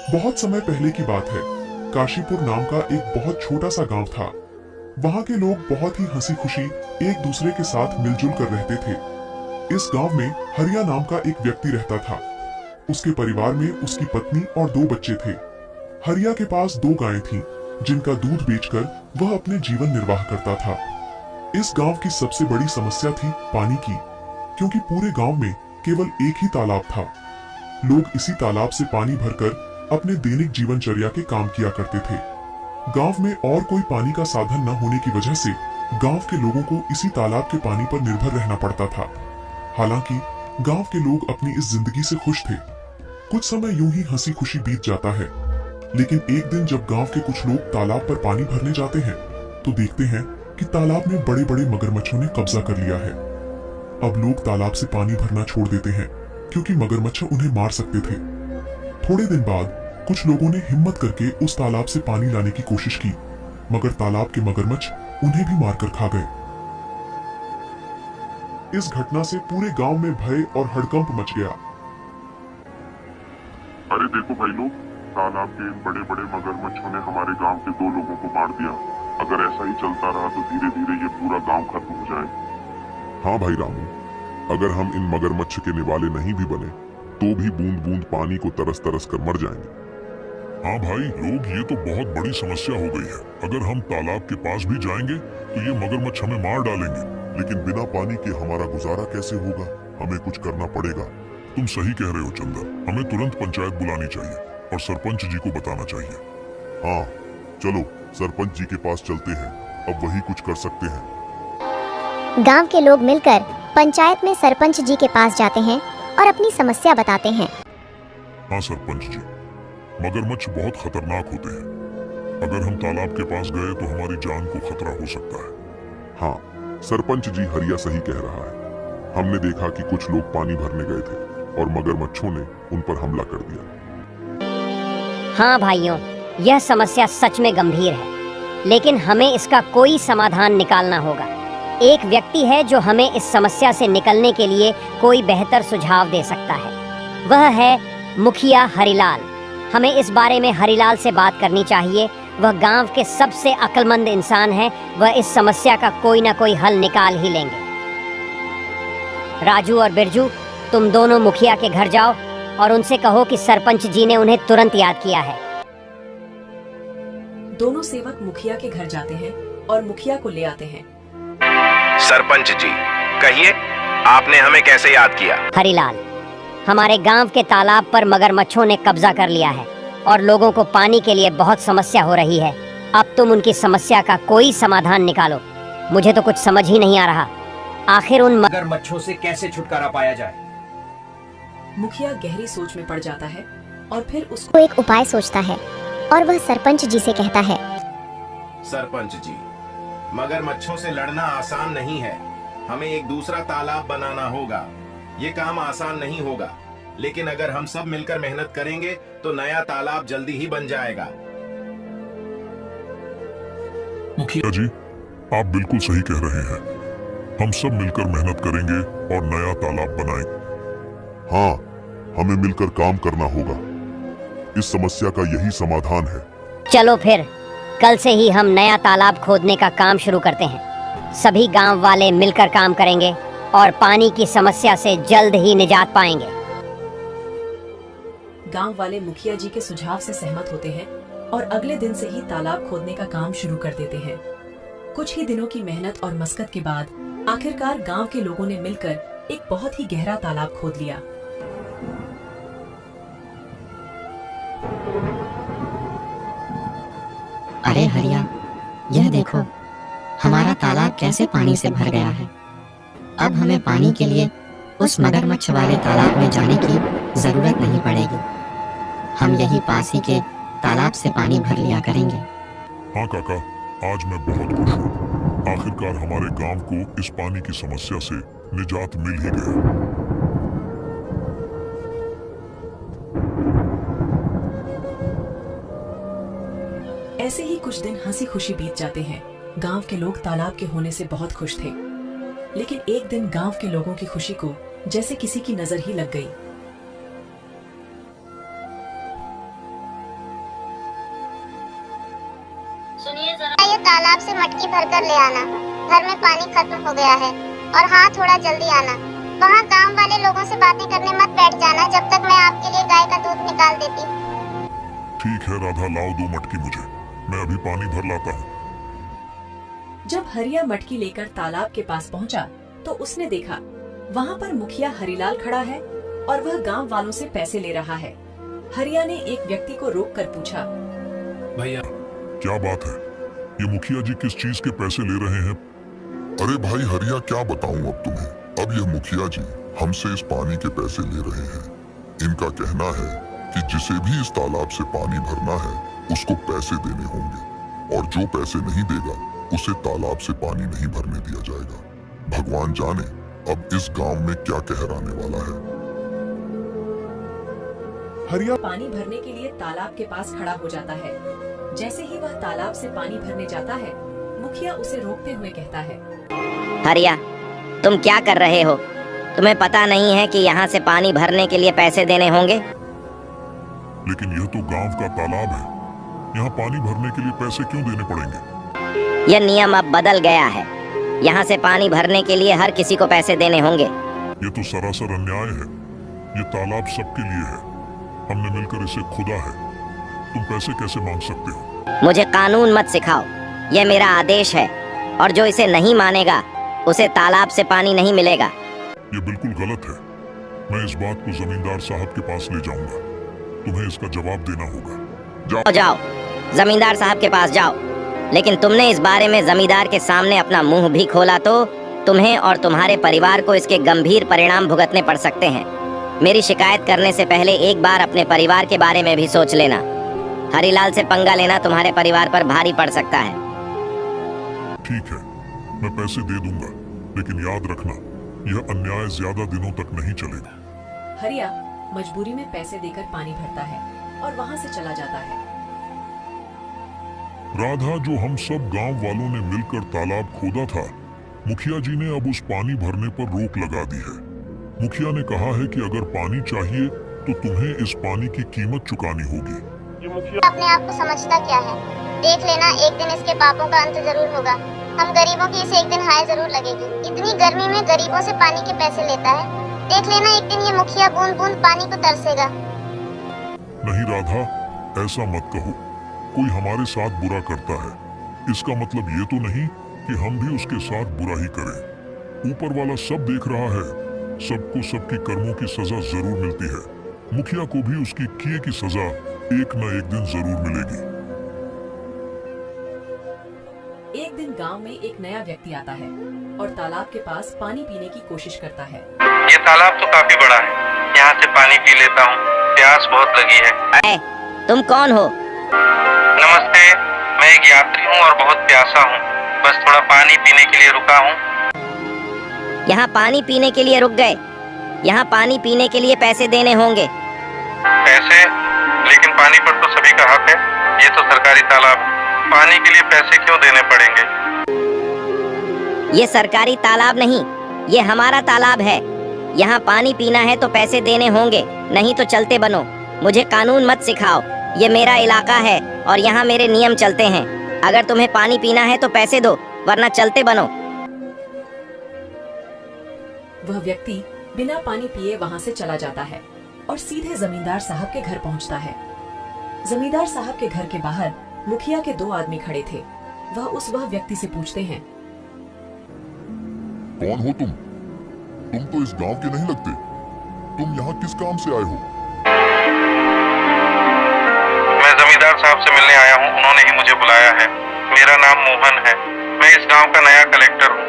बहुत समय पहले की बात है। काशीपुर नाम का एक बहुत छोटा सा गांव था। वहां के लोग बहुत ही हंसी खुशी एक दूसरे के साथ मिलजुल कर रहते थे। इस गांव में हरिया नाम का एक व्यक्ति रहता था। उसके परिवार में उसकी पत्नी और 2 बच्चे थे। हरिया के पास 2 गायें थीं, जिनका दूध बेचकर वह अपने जीवन निर्वाह करता था। इस गांव की सबसे बड़ी समस्या थी पानी की, क्योंकि पूरे गांव में केवल एक ही तालाब था। लोग इसी तालाब से पानी भरकर अपने दैनिक जीवनचर्या के काम किया करते थे। गांव में और कोई पानी का साधन न होने की वजह से गांव के लोगों को इसी तालाब के पानी पर निर्भर रहना पड़ता था। हालांकि गांव के लोग अपनी इस जिंदगी से खुश थे। कुछ समय यूं ही हंसी खुशी बीत जाता है, लेकिन एक दिन जब गांव के कुछ लोग तालाब पर पानी भरने जाते हैं तो देखते हैं कि तालाब में बड़े बड़े मगरमच्छों ने कब्जा कर लिया है। अब लोग तालाब से पानी भरना छोड़ देते हैं, क्योंकि मगरमच्छ उन्हें मार सकते थे। थोड़े दिन बाद कुछ लोगों ने हिम्मत करके उस तालाब से पानी लाने की कोशिश की, मगर तालाब के मगरमच्छ उन्हें भी मारकर खा गए। इस घटना से पूरे गांव में भय और हड़कंप मच गया। अरे देखो भाई लोग, तालाब के इन बड़े बड़े मगरमच्छों ने हमारे गांव के 2 लोगों को मार दिया। अगर ऐसा ही चलता रहा तो धीरे धीरे ये पूरा गांव खत्म हो जाए। हाँ भाई रामू, अगर हम इन मगरमच्छ के निवाले नहीं भी बने तो भी बूंद बूंद पानी को तरस तरस कर मर जाएंगे। हाँ भाई लोग, ये तो बहुत बड़ी समस्या हो गई है। अगर हम तालाब के पास भी जाएंगे तो ये मगरमच्छ हमें मार डालेंगे। लेकिन बिना पानी के हमारा गुजारा कैसे होगा? हमें कुछ करना पड़ेगा। तुम सही कह रहे हो चंदन, हमें तुरंत पंचायत बुलानी चाहिए और सरपंच जी को बताना चाहिए। हाँ चलो सरपंच जी के पास चलते हैं, अब वही कुछ कर सकते हैं। गांव के लोग मिलकर पंचायत में सरपंच जी के पास जाते हैं और अपनी समस्या बताते हैं। हाँ सरपंच जी, मगरमच्छ बहुत खतरनाक होते हैं। अगर हम तालाब के पास गए तो हमारी जान को खतरा हो सकता है। हाँ सरपंच जी, हरिया सही कह रहा है। हमने देखा कि कुछ लोग पानी भरने गए थे और मगरमच्छों ने उन पर हमला कर दिया। हाँ भाइयों, यह समस्या सच में गंभीर है, लेकिन हमें इसका कोई समाधान निकालना होगा। एक व्यक्ति है जो हमें इस समस्या से निकलने के लिए कोई बेहतर सुझाव दे सकता है। वह है मुखिया हरिलाल। हमें इस बारे में हरिलाल से बात करनी चाहिए। वह गांव के सबसे अक्लमंद इंसान है। वह इस समस्या का कोई ना कोई हल निकाल ही लेंगे। राजू और बिरजू, तुम दोनों मुखिया के घर जाओ और उनसे कहो कि सरपंच जी ने उन्हें तुरंत याद किया है। दोनों सेवक मुखिया के घर जाते हैं और मुखिया को ले आते हैं। सरपंच जी, कहिए, आपने हमें कैसे याद किया? हरिलाल, हमारे गांव के तालाब पर मगरमच्छों ने कब्जा कर लिया है और लोगों को पानी के लिए बहुत समस्या हो रही है। अब तुम उनकी समस्या का कोई समाधान निकालो। मुझे तो कुछ समझ ही नहीं आ रहा, आखिर उन मगरमच्छों से कैसे छुटकारा पाया जाए। मुखिया गहरी सोच में पड़ जाता है और फिर उसको वो एक उपाय सोचता है और वह सरपंच जी से कहता है। सरपंच जी, मगरमच्छों से लड़ना आसान नहीं है। हमें एक दूसरा तालाब बनाना होगा। ये काम आसान नहीं होगा, लेकिन अगर हम सब मिलकर मेहनत करेंगे तो नया तालाब जल्दी ही बन जाएगा। मुखिया जी, आप बिल्कुल सही कह रहे हैं। हम सब मिलकर मेहनत करेंगे और नया तालाब बनाएंगे। हाँ, हमें मिलकर काम करना होगा। इस समस्या का यही समाधान है। चलो फिर कल से ही हम नया तालाब खोदने का काम शुरू करते हैं। सभी गांव वाले मिलकर काम करेंगे और पानी की समस्या से जल्द ही निजात पाएंगे। गांव वाले मुखिया जी के सुझाव से सहमत होते हैं और अगले दिन से ही तालाब खोदने का काम शुरू कर देते हैं। कुछ ही दिनों की मेहनत और मशक्कत के बाद आखिरकार गांव के लोगों ने मिलकर एक बहुत ही गहरा तालाब खोद लिया। अरे हरिया, यह देखो, हमारा तालाब कैसे पानी से भर गया है। अब हमें पानी के लिए उस मगरमच्छ वाले तालाब में जाने की जरूरत नहीं पड़ेगी। हम यही पास ही के तालाब से पानी भर लिया करेंगे। हाँ काका, आज मैं बहुत खुश हूँ। आखिरकार हमारे गांव को इस पानी की समस्या से निजात मिल ही गया। ऐसे ही कुछ दिन हंसी खुशी बीत जाते हैं। गांव के लोग तालाब के होने से बहुत खुश थे, लेकिन एक दिन गांव के लोगों की खुशी को जैसे किसी की नजर ही लग गई। मटकी भरकर ले आना। घर में पानी खत्म हो गया है। और हाँ, थोड़ा जल्दी आना। वहाँ गांव वाले लोगों से बातें करने मत बैठ जाना जब तक मैं आपके लिए गाय का दूध निकाल देती हूँ। ठीक है राधा, लाओ 2 मटकी मुझे, मैं अभी पानी भर लाता हूँ। जब हरिया मटकी लेकर तालाब के पास पहुंचा तो उसने देखा वहाँ पर मुखिया हरिलाल खड़ा है और वह गांव वालों से पैसे ले रहा है। हरिया ने एक व्यक्ति को रोककर पूछा, भैया क्या बात है, ये मुखिया जी किस चीज के पैसे ले रहे हैं? अरे भाई हरिया, क्या बताऊं अब तुम्हें। अब ये मुखिया जी हमसे इस पानी के पैसे ले रहे हैं। इनका कहना है कि जिसे भी इस तालाब से पानी भरना है उसको पैसे देने होंगे, और जो पैसे नहीं देगा उसे तालाब से पानी नहीं भरने दिया जाएगा। भगवान जाने अब इस गांव में क्या कहर आने वाला है। हरिया पानी भरने के लिए तालाब के पास खड़ा हो जाता है। जैसे ही वह तालाब से पानी भरने जाता है, मुखिया उसे रोकते हुए कहता है, हरिया, तुम क्या कर रहे हो? तुम्हें पता नहीं है कि यहाँ से पानी भरने के लिए पैसे देने होंगे? लेकिन यह तो गांव का तालाब है, यहाँ पानी भरने के लिए पैसे क्यों देने पड़ेंगे? यह नियम अब बदल गया है। यहाँ से पानी भरने के लिए हर किसी को पैसे देने होंगे। ये तो सरासर अन्याय है। ये तालाब सबके लिए है, हमने मिलकर इसे खुदा है। तुम पैसे कैसे मांग सकते हो? मुझे कानून मत सिखाओ, यह मेरा आदेश है, और जो इसे नहीं मानेगा उसे तालाब से पानी नहीं मिलेगा। ये बिल्कुल गलत है। मैं इस बात को जमींदार साहब के पास ले जाऊंगा। तुम्हें इसका जवाब देना होगा। जाओ, जमींदार साहब के पास जाओ। लेकिन तुमने इस बारे में जमींदार के सामने अपना मुंह भी खोला तो तुम्हें और तुम्हारे परिवार को इसके गंभीर परिणाम भुगतने पड़ सकते हैं। मेरी शिकायत करने से पहले एक बार अपने परिवार के बारे में भी सोच लेना। हरिलाल से पंगा लेना तुम्हारे परिवार पर भारी पड़ सकता है। ठीक है, मैं पैसे दे दूंगा, लेकिन याद रखना यह अन्याय ज्यादा दिनों तक नहीं चलेगा। हरिया मजबूरी में पैसे देकर पानी भरता है और वहाँ से चला जाता है। राधा, जो हम सब गांव वालों ने मिलकर तालाब खोदा था, मुखिया जी ने अब उस पानी भरने पर रोक लगा दी है। मुखिया ने कहा है कि अगर पानी चाहिए तो तुम्हें इस पानी की कीमत चुकानी होगी। अपने आप को समझता क्या है? देख लेना, एक दिन इसके पापों का अंत जरूर होगा। हम गरीबों की इसे एक दिन हाय जरूर लगेगी। इतनी गर्मी में गरीबों से पानी के पैसे लेता है। देख लेना, एक दिन ये मुखिया बूंद बूंद पानी को तरसेगा। नहीं राधा, ऐसा मत कहो। कोई हमारे साथ बुरा करता है, इसका मतलब ये तो नहीं कि हम भी उसके साथ बुरा ही करें। ऊपर वाला सब देख रहा है, सबको सबके कर्मों की सजा जरूर मिलती है। मुखिया को भी उसकी किए की सजा एक न एक दिन जरूर मिलेगी। एक दिन गांव में एक नया व्यक्ति आता है और तालाब के पास पानी पीने की कोशिश करता है। ये तालाब तो काफी बड़ा है, यहाँ से पानी पी लेता हूँ, प्यास बहुत लगी है। तुम कौन हो? नमस्ते, मैं एक यात्री हूँ और बहुत प्यासा हूँ। बस थोड़ा पानी पीने के लिए रुका हूँ। यहाँ पानी पीने के लिए रुक गए? यहाँ पानी पीने के लिए पैसे देने होंगे। पैसे? लेकिन पानी पर तो सभी का हक है। ये तो सरकारी तालाब है, पानी के लिए पैसे क्यों देने पड़ेंगे? ये सरकारी तालाब नहीं, ये हमारा तालाब है। यहाँ पानी पीना है तो पैसे देने होंगे, नहीं तो चलते बनो। मुझे कानून मत सिखाओ, ये मेरा इलाका है और यहाँ मेरे नियम चलते हैं। अगर तुम्हें पानी पीना है तो पैसे दो, वरना चलते बनो। वह व्यक्ति बिना पानी पिए वहाँ से चला जाता है और सीधे जमींदार साहब के घर पहुँचता है। जमींदार साहब के घर के बाहर मुखिया के 2 आदमी खड़े थे। वह व्यक्ति से पूछते हैं, कौन हो तुम? तुम तो इस गांव के नहीं लगते। तुम यहाँ किस काम से आए हो? मैं जमींदार साहब से मिलने आया हूँ, उन्होंने ही मुझे बुलाया है। मेरा नाम मोहन है, मैं इस गांव का नया कलेक्टर हूँ।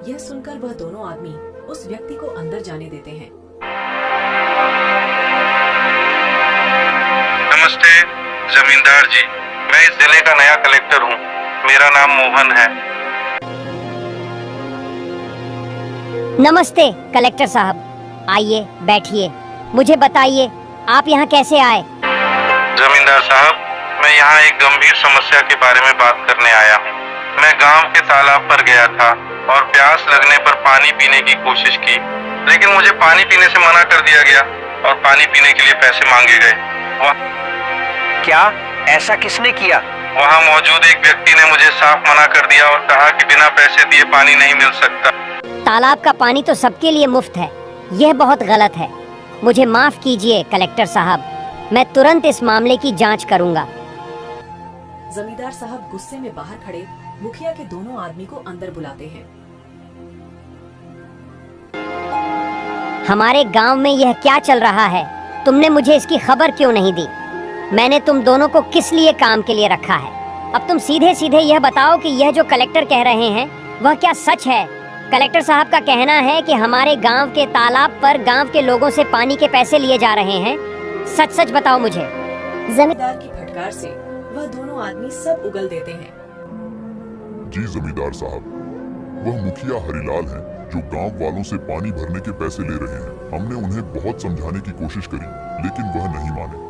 यह सुनकर वह दोनों आदमी उस व्यक्ति को अंदर जाने देते हैं। नमस्ते जमींदार जी, मैं इस जिले का नया कलेक्टर हूँ। मेरा नाम मोहन है। नमस्ते कलेक्टर साहब, आइए बैठिए। मुझे बताइए आप यहाँ कैसे आए? जमींदार साहब, मैं यहाँ एक गंभीर समस्या के बारे में बात करने आया हूँ। मैं गांव के तालाब पर गया था और प्यास लगने पर पानी पीने की कोशिश की, लेकिन मुझे पानी पीने से मना कर दिया गया और पानी पीने के लिए पैसे मांगे गए। क्या ऐसा किसने किया? वहाँ मौजूद एक व्यक्ति ने मुझे साफ मना कर दिया और कहा कि बिना पैसे दिए पानी नहीं मिल सकता। तालाब का पानी तो सबके लिए मुफ्त है, यह बहुत गलत है। मुझे माफ कीजिए कलेक्टर साहब, मैं तुरंत इस मामले की जांच करूंगा। जमींदार साहब गुस्से में बाहर खड़े मुखिया के दोनों आदमी को अंदर बुलाते हैं। हमारे गांव में यह क्या चल रहा है? तुमने मुझे इसकी खबर क्यों नहीं दी? मैंने तुम दोनों को किस लिए काम के लिए रखा है? अब तुम सीधे सीधे यह बताओ कि यह जो कलेक्टर कह रहे हैं वह क्या सच है? कलेक्टर साहब का कहना है कि हमारे गांव के तालाब पर गांव के लोगों से पानी के पैसे लिए जा रहे हैं। सच सच बताओ मुझे। जमींदार की फटकार से वह दोनों आदमी सब उगल देते हैं। जी जमींदार साहब, वह मुखिया हरिलाल हैं जो गांव वालों से पानी भरने के पैसे ले रहे हैं। हमने उन्हें बहुत समझाने की कोशिश करी लेकिन वह नहीं माने।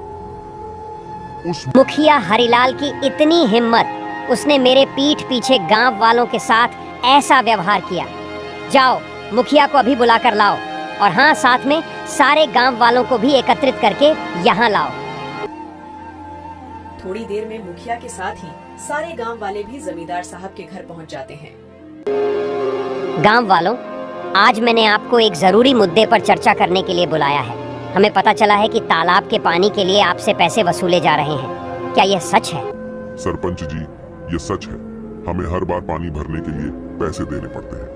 उस मुखिया हरिलाल की इतनी हिम्मत, उसने मेरे पीठ पीछे गांव वालों के साथ ऐसा व्यवहार किया। जाओ मुखिया को अभी बुला कर लाओ, और हाँ, साथ में सारे गांव वालों को भी एकत्रित करके यहाँ लाओ। थोड़ी देर में मुखिया के साथ ही सारे गांव वाले भी जमींदार साहब के घर पहुंच जाते हैं। गांव वालों, आज मैंने आपको एक जरूरी मुद्दे पर चर्चा करने के लिए बुलाया है। हमें पता चला है कि तालाब के पानी के लिए आपसे पैसे वसूले जा रहे हैं। क्या यह सच है? सरपंच जी, ये सच है। हमें हर बार पानी भरने के लिए पैसे देने पड़ते हैं।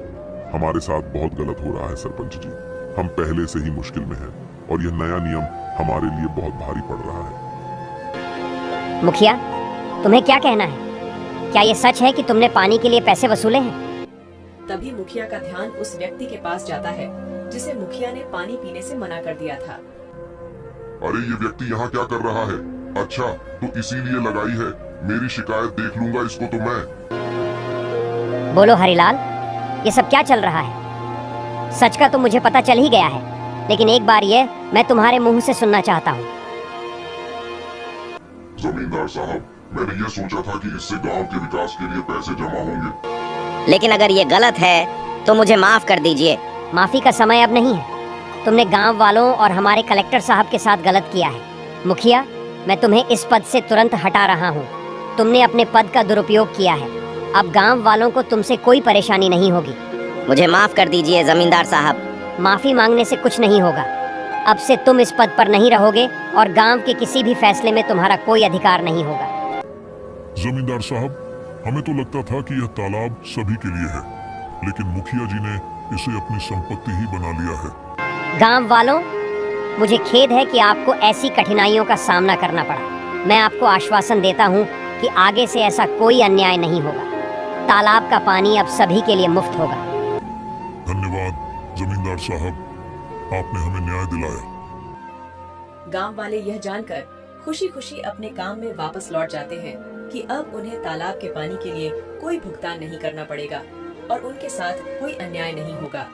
हमारे साथ बहुत गलत हो रहा है सरपंच जी। हम पहले से ही मुश्किल में हैं और यह नया नियम हमारे लिए बहुत भारी पड़ रहा है। मुखिया, तुम्हें क्या कहना है? क्या यह सच है कि तुमने पानी के लिए पैसे वसूले हैं? तभी मुखिया का ध्यान उस व्यक्ति के पास जाता है जिसे मुखिया ने पानी पीने से मना कर दिया था। अरे ये व्यक्ति यहाँ क्या कर रहा है? अच्छा, तो इसीलिए लगाई है। मेरी शिकायत देख लूंगा इसको तो मैं। बोलो हरिलाल, ये सब क्या चल रहा है? सच का तो मुझे पता चल ही गया है, लेकिन एक बार ये मैं तुम्हारे मुंह से सुनना चाहता हूँ। जमींदार साहब, मैंने ये सोचा था कि इससे गांव के विकास के लिए पैसे जमा होंगे। लेकिन अगर ये गलत है तो मुझे माफ कर दीजिए। माफी का समय अब नहीं है। तुमने गांव वालों और हमारे कलेक्टर साहब के साथ गलत किया है। मुखिया, मैं तुम्हें इस पद से तुरंत हटा रहा हूँ। तुमने अपने पद का दुरुपयोग किया है। अब गांव वालों को तुमसे कोई परेशानी नहीं होगी। मुझे माफ कर दीजिए जमींदार साहब। माफी मांगने से कुछ नहीं होगा। अब से तुम इस पद पर नहीं रहोगे और गांव के किसी भी फैसले में तुम्हारा कोई अधिकार नहीं होगा। जमींदार साहब, हमें तो लगता था कि यह तालाब सभी के लिए है, लेकिन मुखिया जी ने इसे अपनी संपत्ति ही बना लिया है। गांव वालों, मुझे खेद है कि आपको ऐसी कठिनाइयों का सामना करना पड़ा। मैं आपको आश्वासन देता हूं कि आगे से ऐसा कोई अन्याय नहीं होगा। तालाब का पानी अब सभी के लिए मुफ्त होगा। धन्यवाद जमींदार साहब, आपने हमें न्याय दिलाया। गांव वाले यह जानकर खुशी खुशी अपने काम में वापस लौट जाते हैं कि अब उन्हें तालाब के पानी के लिए कोई भुगतान नहीं करना पड़ेगा और उनके साथ कोई अन्याय नहीं होगा।